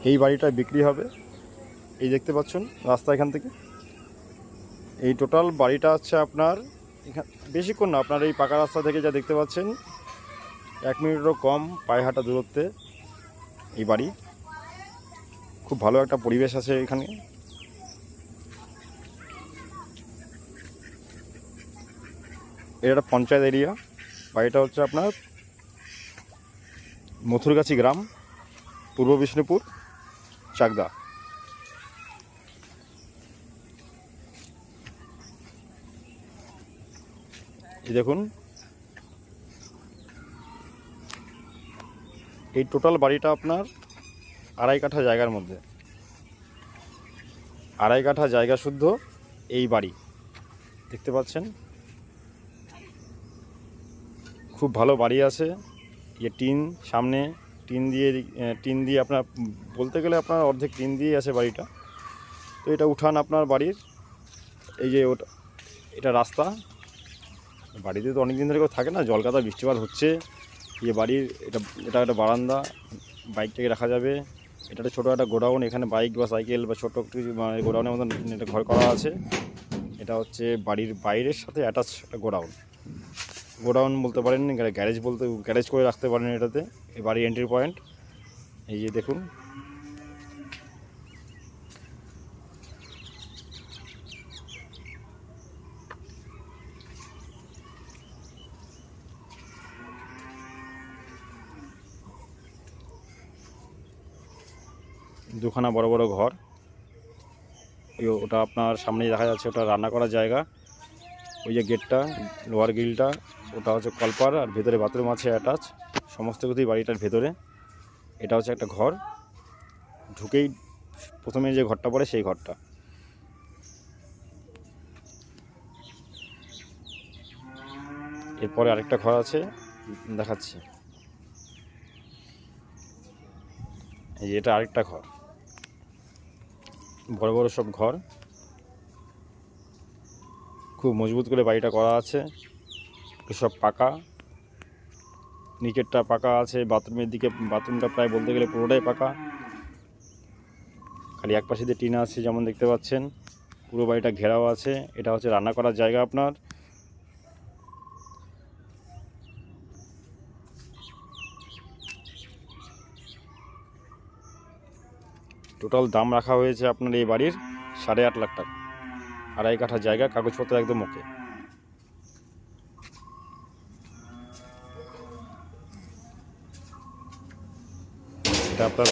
এই বাড়িটা বিক্রি হবে। এই দেখতে পাচ্ছেন রাস্তা এখান থেকে, এই টোটাল বাড়িটা হচ্ছে আপনার এখান বেশিক্ষণ না, আপনার এই পাকা রাস্তা থেকে যা দেখতে পাচ্ছেন 1 মিনিটেরও কম পায়ে হাঁটা দূরত্বে এই বাড়ি। খুব ভালো একটা পরিবেশ আছে এখানে। এটা একটা পঞ্চায়েত এরিয়া। বাড়িটা হচ্ছে আপনার মথুরগাছি গ্রাম, পূর্ব বিষ্ণুপুর, চাকদা। এই দেখুন, এই টোটাল বাড়িটা আপনার 2.5 কাঠা জায়গার মধ্যে, 2.5 কাঠা জায়গা শুদ্ধ এই বাড়ি দেখতে পাচ্ছেন। খুব ভালো বাড়ি আছে। টিন সামনে, টিন দিয়ে আপনার বলতে গেলে আপনার অর্ধেক টিন দিয়ে আছে বাড়িটা। তো এটা উঠান আপনার বাড়ির, এই যে ওটা, এটা রাস্তা। বাড়িতে তো অনেক দিন ধরে কেউ থাকে না, জলকাদা বৃষ্টিপাত হচ্ছে। বাড়ির এটা একটা বারান্দা, বাইকটাকে রাখা যাবে। এটা একটা ছোটো একটা গোডাউন, এখানে বাইক বা সাইকেল বা ছোটো কিছু মানে গোডাউনের মতন একটা ঘর করা আছে। এটা হচ্ছে বাড়ির বাইরের সাথে অ্যাটাচ একটা গোডাউন বলতে পারেন, গ্যারেজ করে রাখতে পারেন এটাতে। এই বাড়ির এন্ট্রি পয়েন্ট এই যে দেখুন। দুখানা বড় বড় ঘর, ওটা আপনার সামনেই দেখা যাচ্ছে, ওটা রান্না করার জায়গা। ওই যে গেটটা, লোহার গ্রিলটা, ওটা হচ্ছে কলপার, আর ভেতরে বাথরুম আছে অ্যাটাচ। সমস্ত কিছুই বাড়িটার ভেতরে। এটা হচ্ছে একটা ঘর, ঢুকেই প্রথমে যে ঘরটা পড়ে সেই ঘরটা। এরপরে আরেকটা ঘর আছে, দেখাচ্ছি। এই যে এটা আরেকটা ঘর, বড় বড় সব ঘর। খুব মজবুত করে বাড়িটা করা আছে, সব পাকা। নিচেরটা পাকা আছে, বাথরুমের দিকে বাথরুমটা প্রায় বলতে গেলে পুরোটাই পাকা, খালি এক পাশে দিয়ে টিন আছে যেমন দেখতে পাচ্ছেন। পুরো বাড়িটা ঘেরাও আছে। এটা হচ্ছে রান্না করার জায়গা আপনার। টোটাল দাম রাখা হয়েছে আপনার এই বাড়ির 8.5 লাখ টাকা। 2.5 কাঠা জায়গা, কাগজপত্র একদম ওকে। এটা আপনার